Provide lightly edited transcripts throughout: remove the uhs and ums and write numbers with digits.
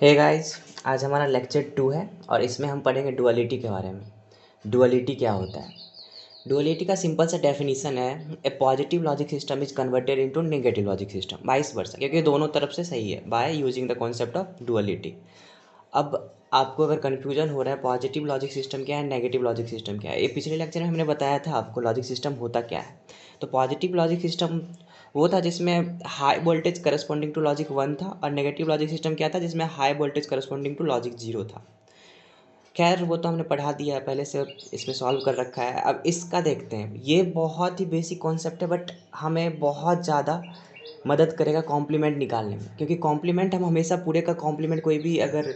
Hey guys, आज हमारा lecture 2 है और इसमें हम पढ़ेंगे डुअलिटी के बारे में। डुअलिटी क्या होता है? डुअलिटी का सिंपल सा डेफिनेशन है, a positive logic system is converted into negative logic system, vice versa, क्योंकि दोनों तरफ से सही है by using the concept of duality. अब आपको अगर कन्फ्यूजन हो रहा है पॉजिटिव लॉजिक सिस्टम क्या है, नेगेटिव लॉजिक सिस्टम क्या है, ये पिछले लेक्चर में हमने बताया था आपको लॉजिक सिस्टम होता क्या है। तो पॉजिटिव लॉजिक सिस्टम वो था जिसमें high voltage corresponding to logic 1 था, और नेगेटिव लॉजिक सिस्टम क्या था जिसमें high voltage corresponding to logic 0 था। खैर वो तो हमने पढ़ा दिया है पहले से, इसमें सॉल्व कर रखा है। अब इसका देखते हैं, ये बहुत ही बेसिक कॉन्सेप्ट है बट हमें बहुत ज़्यादा मदद करेगा कॉम्प्लीमेंट निकालने में, क्योंकि कॉम्प्लीमेंट हम हमेशा पूरे का कॉम्प्लीमेंट, कोई भी अगर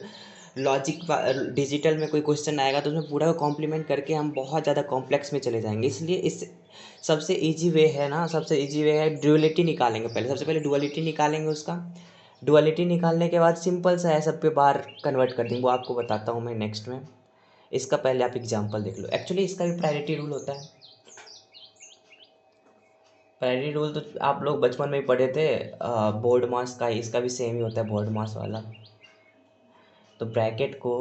लॉजिक डिजिटल में कोई क्वेश्चन आएगा तो उसमें पूरा का कॉम्प्लीमेंट करके हम बहुत ज़्यादा कॉम्प्लेक्स में चले जाएंगे। इसलिए इस सबसे इजी वे है ना, सबसे इजी वे है ड्यूअलिटी निकालेंगे। पहले सबसे पहले ड्यूअलिटी निकालेंगे, उसका ड्यूअलिटी निकालने के बाद सिंपल सा है, सब पे बार कन्वर्ट कर देंगे, वो आपको बताता हूँ मैं नेक्स्ट में। इसका पहले आप एग्जांपल देख लो। एक्चुअली इसका भी प्रायोरिटी रूल होता है। प्रायोरिटी रूल तो आप लोग बचपन में ही पढ़े थे, बोर्ड मास का, इसका भी सेम ही होता है बोर्ड मास वाला। तो ब्रैकेट को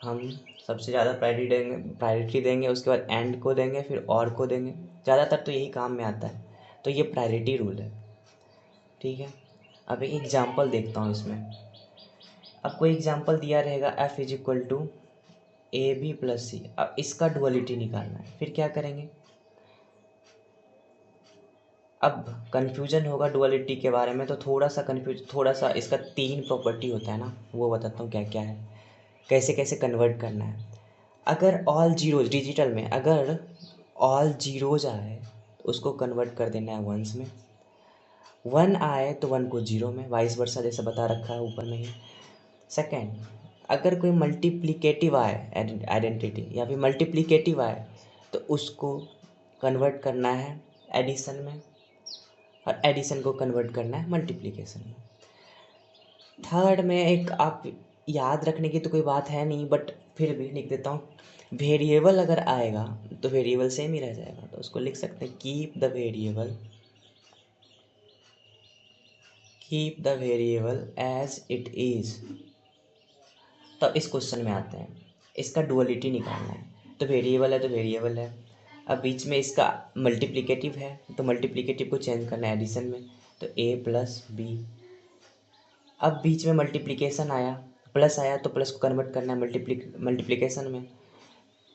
हम सबसे ज़्यादा प्रायोरिटी देंगे, उसके बाद एंड को देंगे, फिर और को देंगे। ज़्यादातर तो यही काम में आता है, तो ये प्रायोरिटी रूल है। ठीक है, अब एक एग्जांपल देखता हूँ इसमें। आपको एग्जांपल दिया रहेगा f is equal to A B plus C. अब इसका डुअलिटी निकालना है, फिर क्या करेंगे? अब कन्फ्यूजन होगा डुअलिटी के बारे में, तो थोड़ा सा इसका 3 प्रॉपर्टी होता है ना, वो बताता हूँ क्या क्या है, कैसे कैसे कन्वर्ट करना है। अगर ऑल जीरोज डिजिटल में, अगर ऑल जीरोज आए तो उसको कन्वर्ट कर देना है वंस में, 1 आए तो 1 को 0 में, वाइस वर्सा जैसा बता रखा है ऊपर में ही। सेकेंड, अगर कोई मल्टीप्लिकेटिव आए आइडेंटिटी, या फिर मल्टीप्लिकेटिव आए तो उसको कन्वर्ट करना है एडिशन में, और एडिशन को कन्वर्ट करना है मल्टीप्लिकेशन में। थर्ड में एक आप याद रखने की तो कोई बात है नहीं, बट फिर भी लिख देता हूँ, वेरिएबल अगर आएगा तो वेरिएबल सेम ही रह जाएगा, तो उसको लिख सकते हैं keep the variable as it is. तो इस क्वेश्चन में आते हैं, इसका डुअलिटी निकालना है। तो वेरिएबल है तो वेरिएबल है, अब बीच में इसका मल्टीप्लिकेटिव है तो मल्टीप्लिकेटिव को चेंज करना है एडिशन में, तो a प्लस बी। अब बीच में मल्टीप्लिकेशन आया, प्लस आया तो प्लस को कन्वर्ट करना है मल्टीप्लिकेशन में,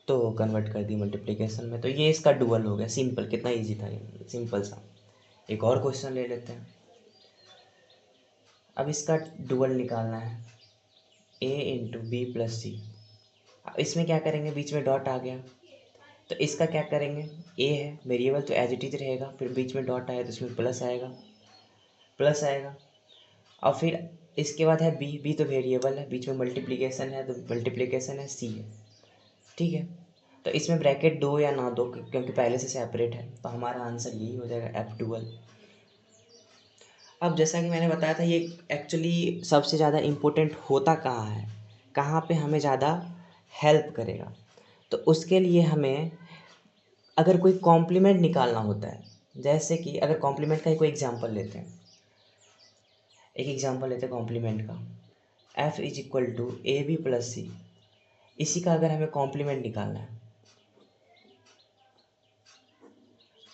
तो कन्वर्ट कर दी मल्टीप्लिकेशन में। तो ये इसका डुअल हो गया। सिंपल, कितना इजी था ये, सिंपल सा। एक और क्वेश्चन ले लेते हैं। अब इसका डुअल निकालना है, a इंटू बी प्लस सी। इसमें क्या करेंगे, बीच में डॉट आ गया तो इसका क्या करेंगे, a है वेरिएबल तो एज इट इज रहेगा, फिर बीच में डॉट आया तो इसमें प्लस आएगा। और फिर इसके बाद है बी तो वेरिएबल है, बीच में मल्टीप्लिकेशन है तो मल्टीप्लिकेशन है, सी है। ठीक है, तो इसमें ब्रैकेट दो या ना दो क्योंकि पहले से सेपरेट है, तो हमारा आंसर यही हो जाएगा एफ डुअल। अब जैसा कि मैंने बताया था, ये एक्चुअली सबसे ज़्यादा इम्पोर्टेंट होता कहाँ है, कहाँ पे हमें ज़्यादा हेल्प करेगा। तो उसके लिए हमें अगर कोई कॉम्प्लीमेंट निकालना होता है, जैसे कि अगर कॉम्प्लीमेंट का ही कोई एग्जांपल लेते हैं, एक एग्जांपल लेते हैं कॉम्प्लीमेंट का, f is equal to A B plus C. इसी का अगर हमें कॉम्प्लीमेंट निकालना है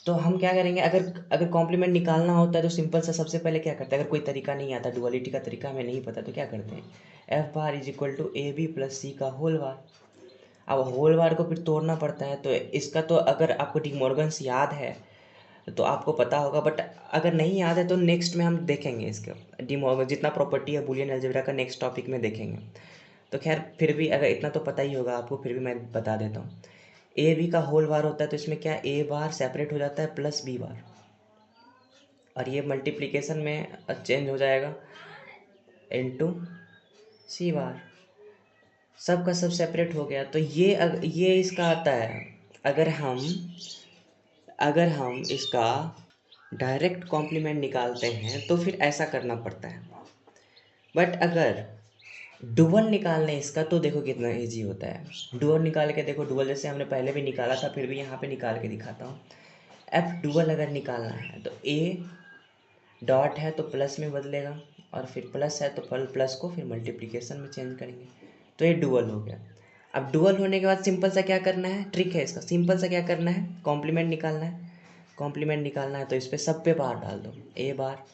तो हम क्या करेंगे, अगर अगर कॉम्प्लीमेंट निकालना होता है तो सिंपल सा सबसे पहले क्या करते हैं, अगर कोई तरीका नहीं आता, डुअलिटी का तरीका हमें नहीं पता, तो क्या करते हैं, F bar is equal to A B plus C का होल बार। अब होल बार को फिर तोड़ना पड़ता है, तो इसका तो अगर आपको डिमॉर्गन्स याद है तो आपको पता होगा, बट अगर नहीं याद है तो नेक्स्ट में हम देखेंगे इसका डिमॉर्गन जितना प्रॉपर्टी है बूलियन अलजेब्रा का, नेक्स्ट टॉपिक में देखेंगे। तो खैर फिर भी अगर इतना तो पता ही होगा आपको, फिर भी मैं बता देता हूँ। ए बी का होल बार होता है तो इसमें क्या, ए बार सेपरेट हो जाता है प्लस बी बार, और ये मल्टीप्लिकेशन में चेंज हो जाएगा इनटू सी बार, सब का सब सेपरेट हो गया। तो ये इसका आता है, अगर हम इसका डायरेक्ट कॉम्प्लीमेंट निकालते हैं तो फिर ऐसा करना पड़ता है, बट अगर डुअल निकालने इसका तो देखो कितना इजी होता है। डुअल निकाल के देखो, डुअल जैसे हमने पहले भी निकाला था, फिर भी यहाँ पे निकाल के दिखाता हूँ। एफ डुअल अगर निकालना है तो ए डॉट है तो प्लस में बदलेगा, और फिर प्लस है तो प्लस को फिर मल्टीप्लिकेशन में चेंज करेंगे, तो ये डुअल हो गया। अब डुअल होने के बाद सिंपल सा क्या करना है, ट्रिक है इसका, सिंपल सा क्या करना है, कॉम्प्लीमेंट निकालना है। कॉम्प्लीमेंट निकालना है तो इस पर सब पे बार डाल दो, ए बार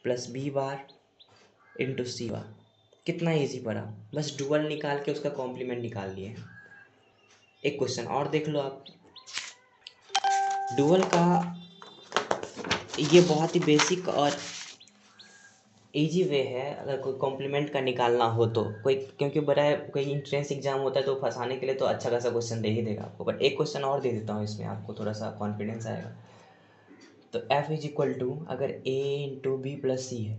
प्लस बी बार इंटू सी बार। कितना ईजी पड़ा, बस डुअल निकाल के उसका कॉम्प्लीमेंट निकाल लिए हैं। एक क्वेश्चन और देख लो आप, डुअल का ये बहुत ही बेसिक और इजी वे है अगर कोई कॉम्प्लीमेंट का निकालना हो तो। कोई क्योंकि बड़ा कोई इंट्रेंस एग्जाम होता है तो फंसाने के लिए तो अच्छा खासा क्वेश्चन दे ही देगा आपको, बट एक क्वेश्चन और दे देता हूँ, इसमें आपको थोड़ा सा कॉन्फिडेंस आएगा। तो f इज इक्वल टू अगर a इंटू बी प्लस सी है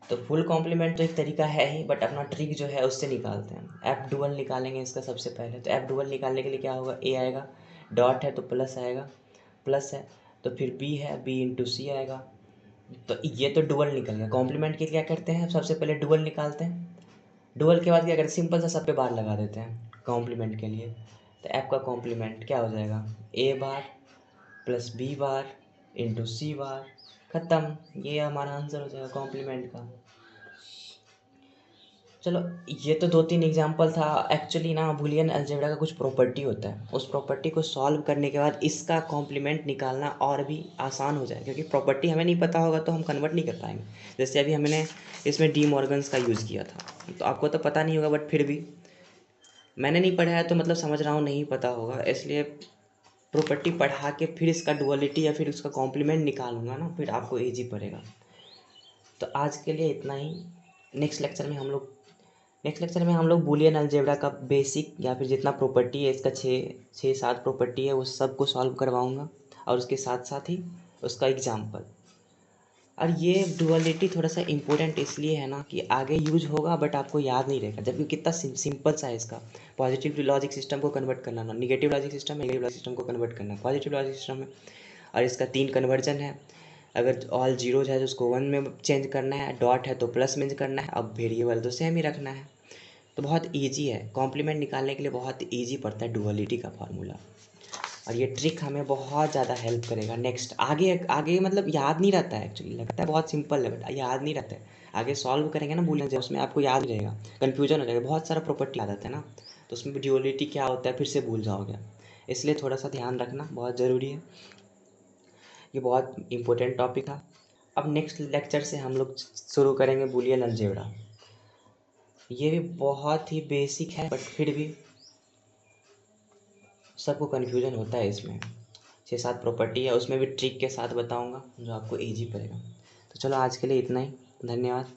तो फुल कॉम्प्लीमेंट तो एक तरीका है ही, बट अपना ट्रिक जो है उससे निकालते हैं। एफ डुअल निकालेंगे इसका सबसे पहले। तो एफ डुअल निकालने के लिए क्या होगा, a आएगा, डॉट है तो प्लस आएगा, प्लस है तो फिर b है, b इंटू सी आएगा। तो ये तो डुअल निकल गया। कॉम्प्लीमेंट के लिए क्या करते हैं, सबसे पहले डुअल निकालते हैं, डुअल के बाद क्या करते हैं, सिंपल सा सब पे बार लगा देते हैं कॉम्प्लीमेंट के लिए। तो एफ का कॉम्प्लीमेंट क्या हो जाएगा, ए बार प्लस बी बार इंटू सी बार, ख़त्म। ये हमारा आंसर हो जाएगा कॉम्प्लीमेंट का। चलो ये तो 2-3 एग्जाम्पल था। एक्चुअली ना बूलियन अलजेब्रा का कुछ प्रॉपर्टी होता है, उस प्रॉपर्टी को सॉल्व करने के बाद इसका कॉम्प्लीमेंट निकालना और भी आसान हो जाए, क्योंकि प्रॉपर्टी हमें नहीं पता होगा तो हम कन्वर्ट नहीं कर पाएंगे। जैसे अभी हमने इसमें डी मॉर्गन्स का यूज़ किया था, तो आपको तो पता नहीं होगा, बट फिर भी मैंने नहीं पढ़ा है तो मतलब समझ रहा हूँ नहीं पता होगा, इसलिए प्रॉपर्टी पढ़ा के फिर इसका डुअलिटी या फिर उसका कॉम्प्लीमेंट निकालूंगा ना, फिर आपको ईजी पड़ेगा। तो आज के लिए इतना ही। नेक्स्ट लेक्चर में हम लोग बूलियन अलजेब्रा का बेसिक या फिर जितना प्रॉपर्टी है इसका 6-7 प्रॉपर्टी है उस सब को सॉल्व करवाऊंगा, और उसके साथ साथ ही उसका एग्जाम्पल। और ये डुअलिटी थोड़ा सा इम्पोर्टेंट इसलिए है ना कि आगे यूज होगा बट आपको याद नहीं रहेगा, जबकि कितना सिंपल सा है इसका। पॉजिटिव लॉजिक सिस्टम को कन्वर्ट करना, negative logic system negative logic system को कन्वर्ट करना पॉजिटिव लॉजिक सिस्टम में। और इसका 3 कन्वर्जन है, अगर ऑल जीरोज है तो उसको 1 में चेंज करना है, डॉट है तो प्लस में करना है, अब वेरिएबल तो सेम ही रखना है। तो बहुत ईजी है, कॉम्प्लीमेंट निकालने के लिए बहुत ईजी पड़ता है डुअलिटी का फार्मूला। और ये ट्रिक हमें बहुत ज़्यादा हेल्प करेगा नेक्स्ट आगे आगे मतलब याद नहीं रहता है एक्चुअली, लगता है बहुत सिंपल है बट याद नहीं रहता है। आगे सॉल्व करेंगे ना बूलियन जब, उसमें आपको याद नहीं रहेगा, कन्फ्यूजन हो जाएगा, बहुत सारा प्रॉपर्टी याद आता है ना, तो उसमें ड्यूअलिटी क्या होता है फिर से भूल जाओगे। इसलिए थोड़ा सा ध्यान रखना बहुत ज़रूरी है, ये बहुत इंपॉर्टेंट टॉपिक है। अब नेक्स्ट लेक्चर से हम लोग शुरू करेंगे बूलियन अलजेब्रा। ये भी बहुत ही बेसिक है बट फिर भी सबको कन्फ्यूजन होता है इसमें। 6-7 प्रॉपर्टी है, उसमें भी ट्रिक के साथ बताऊंगा जो आपको इजी पड़ेगा। तो चलो आज के लिए इतना ही, धन्यवाद।